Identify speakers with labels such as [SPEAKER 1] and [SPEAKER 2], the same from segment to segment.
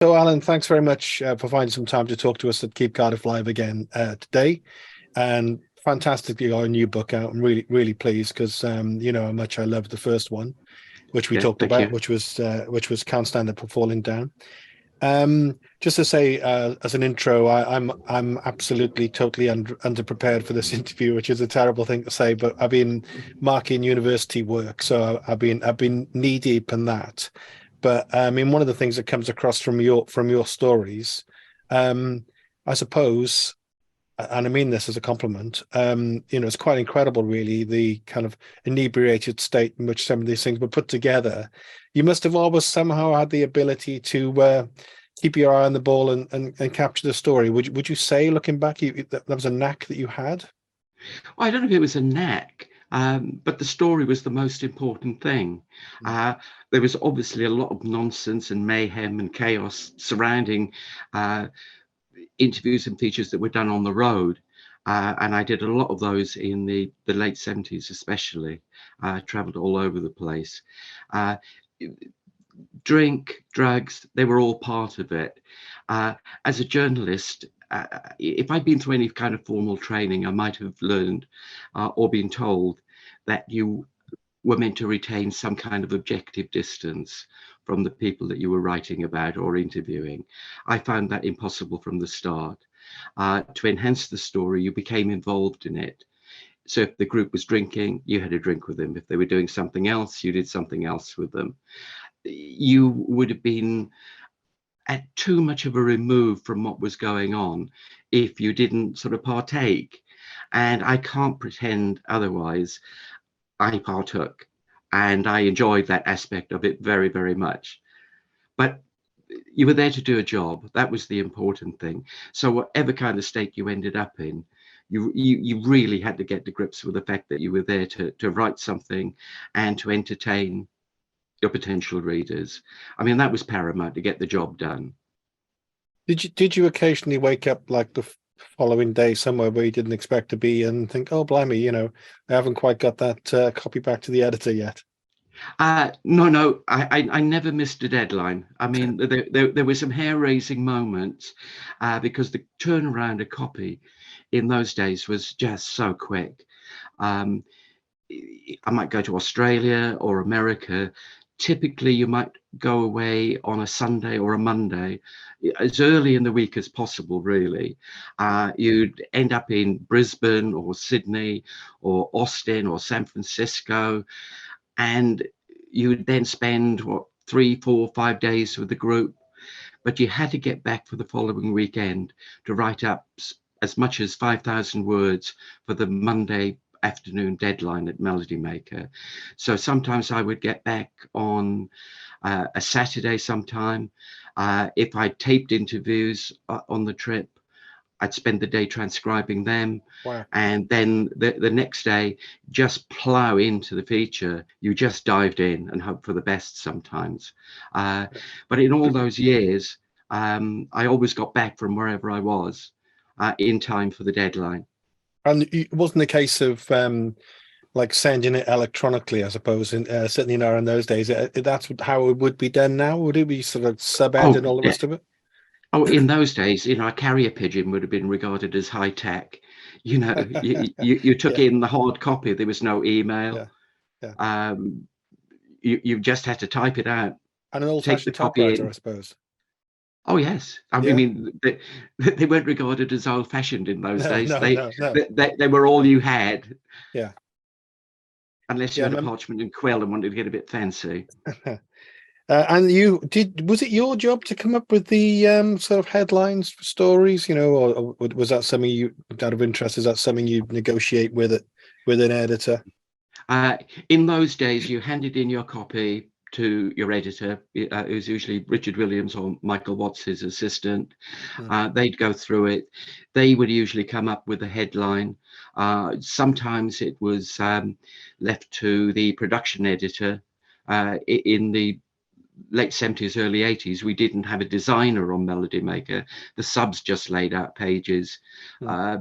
[SPEAKER 1] So, Alan, thanks very much for finding some time to talk to us at Keep Cardiff Live again today. And fantastic, you got a new book out. I'm really, really pleased because you know how much I loved the first one, which we
[SPEAKER 2] Yeah,
[SPEAKER 1] talked
[SPEAKER 2] thank
[SPEAKER 1] about,
[SPEAKER 2] you.
[SPEAKER 1] which was Can't Stand Up for Falling Down. Just to say, as an intro, I'm absolutely totally underprepared for this interview, which is a terrible thing to say, but I've been marking university work, so I've been knee deep in that. But I mean, one of the things that comes across from your stories, um, I suppose, and I mean this as a compliment, you know, it's quite incredible, really, the kind of inebriated state in which some of these things were put together. You must have always somehow had the ability to keep your eye on the ball and capture the story. Would you say, looking back, that was a knack that you had?
[SPEAKER 2] Well, I don't know if it was a knack, but the story was the most important thing.
[SPEAKER 1] Mm.
[SPEAKER 2] Uh, there was obviously a lot of nonsense and mayhem and chaos surrounding uh, interviews and features that were done on the road. And I did a lot of those in the late 70s, especially. Traveled all over the place. Uh, Drink, drugs, they were all part of it. As a journalist, if I'd been through any kind of formal training, I might have learned or been told that you were meant to retain some kind of objective distance from the people that you were writing about or interviewing. I found that impossible from the start. To enhance the story, you became involved in it. So if the group was drinking, you had a drink with them. If they were doing something else, you did something else with them. You would have been at too much of a remove from what was going on if you didn't sort of partake. And I can't pretend otherwise. I partook and I enjoyed that aspect of it very, very much. But you were there to do a job. That was the important thing. So whatever kind of state you ended up in, you really had to get to grips with the fact that you were there to write something and to entertain your potential readers. I mean, that was paramount to get the job done.
[SPEAKER 1] Did you occasionally wake up like the following day somewhere where you didn't expect to be and think, oh, blimey, you know, I haven't quite got that copy back to the editor yet?
[SPEAKER 2] No, I never missed a deadline. I mean, there were some hair-raising moments because the turnaround a copy in those days was just so quick. Um, I might go to Australia or America. Typically, you might go away on a Sunday or a Monday, as early in the week as possible, really. You'd end up in Brisbane or Sydney or Austin or San Francisco, and you would then spend, what, 3, 4, 5 days with the group. But you had to get back for the following weekend to write up as much as 5,000 words for the Monday afternoon deadline at Melody Maker. So sometimes I would get back on a Saturday sometime. If I taped interviews on the trip, I'd spend the day transcribing them.
[SPEAKER 1] Wow.
[SPEAKER 2] And then the next day, just plow into the feature. You just dived in and hope for the best sometimes. But in all those years, I always got back from wherever I was in time for the deadline.
[SPEAKER 1] And it wasn't a case of like sending it electronically, I suppose, and certainly not in those days. That's how it would be done now. Would it be sort of sub-ed and
[SPEAKER 2] Oh,
[SPEAKER 1] all the
[SPEAKER 2] yeah.
[SPEAKER 1] rest of it?
[SPEAKER 2] Oh, in those days, a carrier pigeon would have been regarded as high tech. You took
[SPEAKER 1] Yeah,
[SPEAKER 2] in the hard copy. There was no email.
[SPEAKER 1] yeah, yeah.
[SPEAKER 2] Um, you just had to type it out,
[SPEAKER 1] And an
[SPEAKER 2] take the
[SPEAKER 1] old-fashioned
[SPEAKER 2] copy
[SPEAKER 1] typewriter, I
[SPEAKER 2] in.
[SPEAKER 1] suppose.
[SPEAKER 2] Oh yes, I
[SPEAKER 1] Yeah.
[SPEAKER 2] mean they weren't regarded as old-fashioned in those
[SPEAKER 1] No,
[SPEAKER 2] days.
[SPEAKER 1] no,
[SPEAKER 2] They,
[SPEAKER 1] no, no.
[SPEAKER 2] they they were all you had,
[SPEAKER 1] Yeah,
[SPEAKER 2] unless you
[SPEAKER 1] yeah.
[SPEAKER 2] had a parchment and quill and wanted to get a bit fancy.
[SPEAKER 1] And was it your job to come up with the sort of headlines for stories, you know, or was that something you, out of interest, is that something you negotiate with an editor?
[SPEAKER 2] In those days, you handed in your copy to your editor. It was usually Richard Williams or Michael Watts, his assistant.
[SPEAKER 1] Hmm.
[SPEAKER 2] They'd go through it. They would usually come up with a headline. Sometimes it was left to the production editor. In the late 70s, early 80s, we didn't have a designer on Melody Maker. The subs just laid out pages
[SPEAKER 1] Hmm.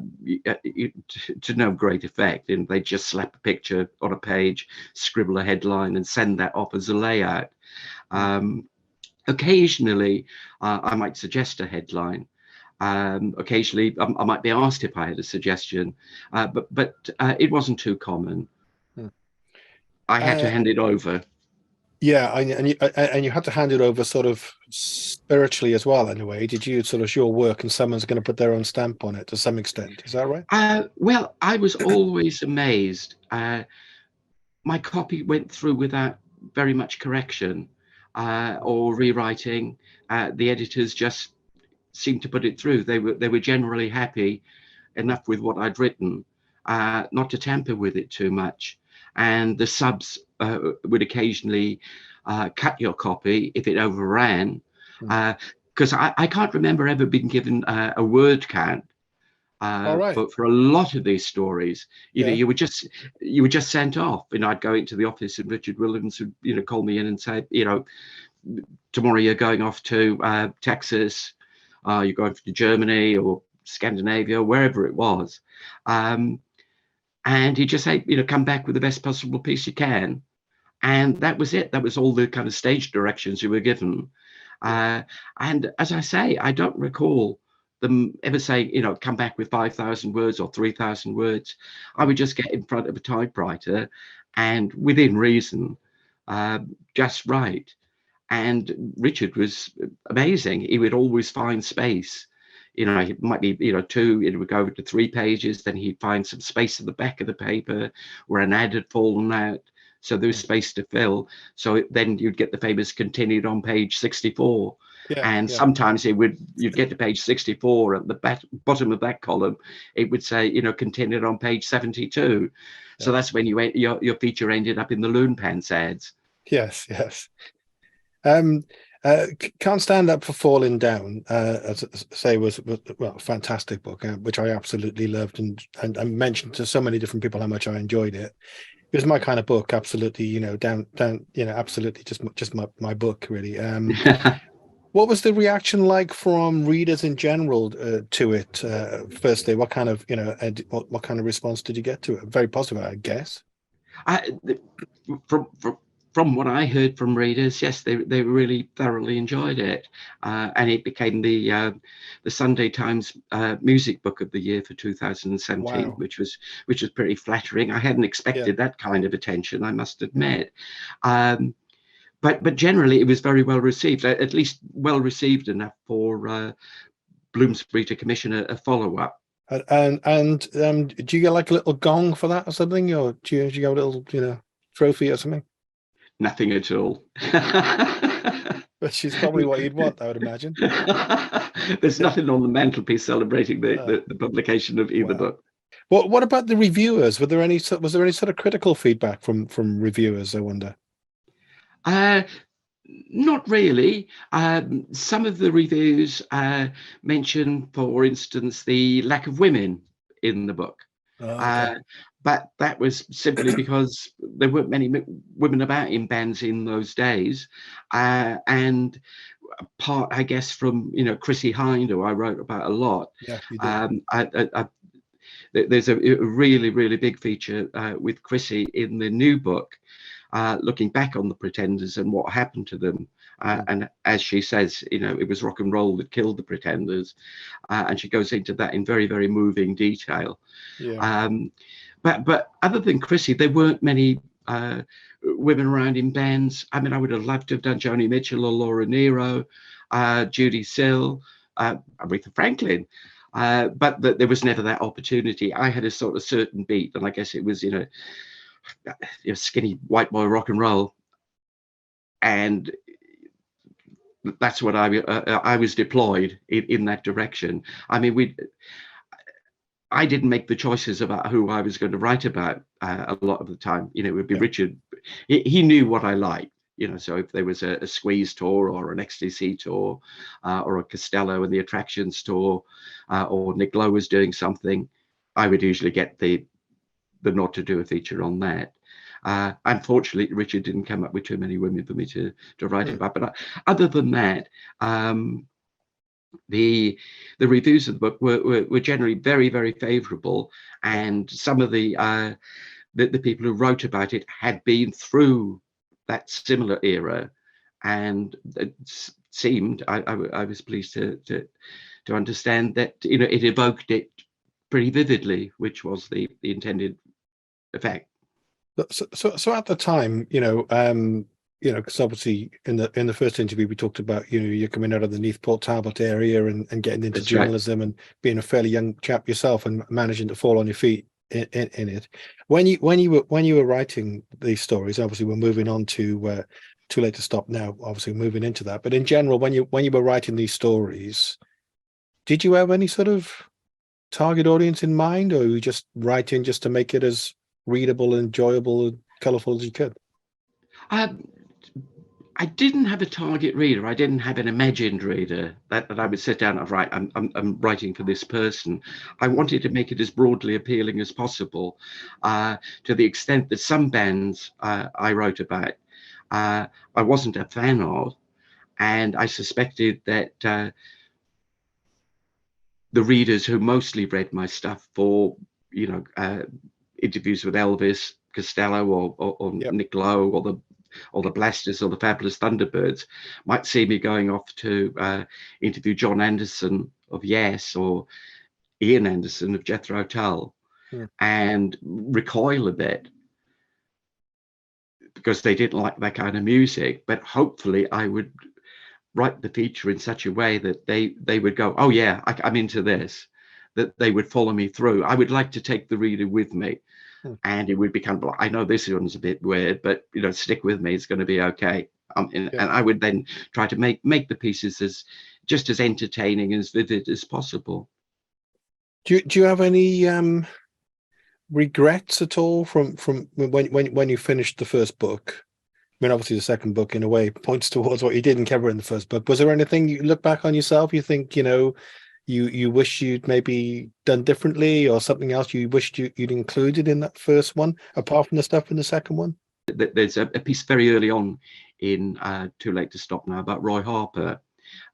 [SPEAKER 2] to no great effect. And they just slap a picture on a page, scribble a headline, and send that off as a layout.
[SPEAKER 1] Hmm.
[SPEAKER 2] Um, Occasionally, I might suggest a headline. Occasionally, I might be asked if I had a suggestion, but it wasn't too common.
[SPEAKER 1] Hmm.
[SPEAKER 2] I had to hand it over.
[SPEAKER 1] Yeah, and you had to hand it over sort of spiritually as well, in a way. Did you sort of your work and someone's going to put their own stamp on it to some extent? Is that right?
[SPEAKER 2] Well, I was always amazed. My copy went through without very much correction or rewriting. The editors just seemed to put it through. They were generally happy enough with what I'd written, not to tamper with it too much. And the subs would occasionally cut your copy if it overran, because I can't remember ever being given a word count.
[SPEAKER 1] All right.
[SPEAKER 2] For a lot of these stories, you know,
[SPEAKER 1] Yeah.
[SPEAKER 2] you were just sent off, and I'd go into the office, and Richard Williams would, you know, call me in and say, you know, tomorrow you're going off to Texas, you're going to Germany or Scandinavia, wherever it was, and he'd just say, you know, come back with the best possible piece you can, and that was it. That was all the kind of stage directions you were given, and as I say, I don't recall them ever saying, you know, come back with 5,000 words or 3,000 words. I would just get in front of a typewriter and within reason, just write. And Richard was amazing. He would always find space. You know, it might be, you know, 2, it would go over to 3 pages, then he'd find some space at the back of the paper where an ad had fallen out. So there was space to fill. So then you'd get the famous continued on page 64.
[SPEAKER 1] Yeah,
[SPEAKER 2] And
[SPEAKER 1] yeah.
[SPEAKER 2] sometimes you'd get to page 64 at the bottom of that column, it would say, you know, continued on page 72. So that's when your feature ended up in the Loon Pants ads.
[SPEAKER 1] Yes, yes. Can't Stand Up for Falling Down, as I say, was well, a fantastic book, which I absolutely loved, and I mentioned to so many different people how much I enjoyed it. It was my kind of book, absolutely, you know, down, you know, absolutely just my book, really. What was the reaction like from readers in general to it? Firstly, what kind of, you know, what kind of response did you get to it? Very positive, I guess.
[SPEAKER 2] From what I heard from readers, yes, they really thoroughly enjoyed it, and it became the Sunday Times music book of the year for 2017,
[SPEAKER 1] Wow.
[SPEAKER 2] which was pretty flattering. I hadn't expected that kind of attention, I must admit. But generally, it was very well received, at least well received enough for Bloomsbury to commission a follow-up.
[SPEAKER 1] And do you get like a little gong for that or something, or do you get a little, you know, trophy or something?
[SPEAKER 2] Nothing at all.
[SPEAKER 1] Which is probably what you'd want, I would imagine.
[SPEAKER 2] There's nothing on the mantelpiece celebrating the publication of either book.
[SPEAKER 1] What about the reviewers? Was there any sort of critical feedback from reviewers, I wonder?
[SPEAKER 2] Not really. Some of the reviews mention, for instance, the lack of women in the book.
[SPEAKER 1] Okay.
[SPEAKER 2] But that was simply because there weren't many women about in bands in those days. And part, I guess, from, you know, Chrissie Hynde, who I wrote about a lot.
[SPEAKER 1] Yeah, you did.
[SPEAKER 2] There's a really, really big feature with Chrissie in the new book, looking back on the Pretenders and what happened to them. And as she says, you know, it was rock and roll that killed the Pretenders. And she goes into that in very, very moving detail.
[SPEAKER 1] Yeah.
[SPEAKER 2] But other than Chrissie, there weren't many women around in bands. I mean, I would have loved to have done Joni Mitchell or Laura Nyro, Judy Sill, Aretha Franklin. But there was never that opportunity. I had a sort of certain beat, and I guess it was, you know, skinny white boy rock and roll, and that's what I was deployed in that direction. I mean, I didn't make the choices about who I was going to write about a lot of the time. You know, it would be Richard. He knew what I liked. You know, so if there was a Squeeze tour or an XTC tour or a Costello and the Attractions tour, or Nick Lowe was doing something, I would usually get the nod to do a feature on that. Unfortunately, Richard didn't come up with too many women for me to write about. But other than that, the reviews of the book were generally very, very favourable, and some of the people who wrote about it had been through that similar era and it seemed I was pleased to understand that it evoked it pretty vividly, which was the intended effect.
[SPEAKER 1] So at the time, because obviously in the first interview we talked about, you're coming out of the Neath Port Talbot area and getting into
[SPEAKER 2] That's right.
[SPEAKER 1] journalism and being a fairly young chap yourself and managing to fall on your feet in it. When you were writing these stories, obviously we're moving on to Too Late to Stop now. Obviously moving into that, but in general, when you were writing these stories, did you have any sort of target audience in mind, or were you just writing just to make it as readable, enjoyable, and colourful as you could?
[SPEAKER 2] I didn't have a target reader. I didn't have an imagined reader that I would sit down and write. I'm writing for this person. I wanted to make it as broadly appealing as possible, to the extent that some bands I wrote about I wasn't a fan of, and I suspected that the readers who mostly read my stuff for interviews with Elvis Costello or
[SPEAKER 1] Yep.
[SPEAKER 2] Nick Lowe or the Blasters or the Fabulous Thunderbirds might see me going off to interview John Anderson of Yes or Ian Anderson of Jethro Tull, and recoil a bit because they didn't like that kind of music. But hopefully I would write the feature in such a way that they would go, oh yeah, I'm into this, that they would follow me through. I would like to take the reader with me. And it would be kind of like, I know this one's a bit weird, but stick with me, it's going to be okay. And I would then try to make the pieces just as entertaining, as vivid as possible.
[SPEAKER 1] Do you have any regrets at all from when you finished the first book? I mean, obviously the second book in a way points towards what you didn't cover in the first book. Was there anything you look back on yourself, you think, you wish you'd maybe done differently, or something else you wished you'd included in that first one, apart from the stuff in the second one?
[SPEAKER 2] There's a piece very early on in Too Late to Stop Now about Roy Harper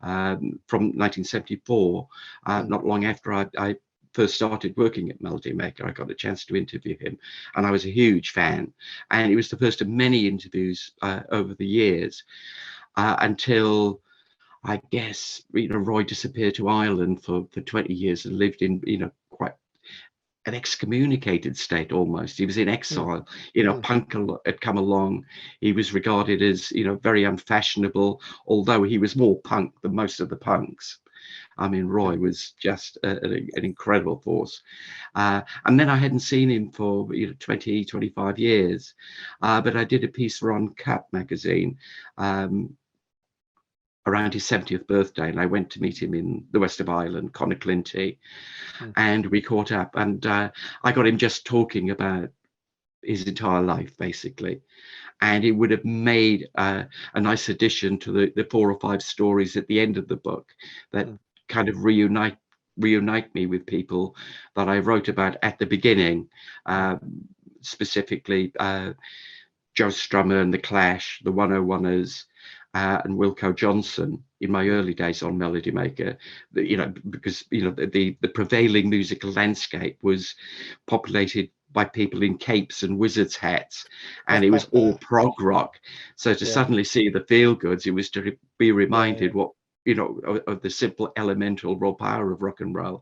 [SPEAKER 2] from 1974, not long after I first started working at Melody Maker. I got a chance to interview him, and I was a huge fan. And it was the first of many interviews over the years, until I guess Roy disappeared to Ireland for 20 years and lived in quite an excommunicated state almost. He was in exile. Punk had come along. He was regarded as very unfashionable, although he was more punk than most of the punks. I mean, Roy was just an incredible force. And then I hadn't seen him for 20, 25 years. But I did a piece for Uncut magazine around his 70th birthday, and I went to meet him in the west of Ireland, Connachlinty, and we caught up, and I got him just talking about his entire life, basically. And it would have made a nice addition to the 4 or 5 stories at the end of the book that kind of reunite me with people that I wrote about at the beginning, specifically Joe Strummer and the Clash, the 101ers, and Wilco Johnson in my early days on Melody Maker. Because the prevailing musical landscape was populated by people in capes and wizards hats, and it was all prog rock. So to suddenly see the feel goods, it was to be reminded what of the simple elemental raw power of rock and roll.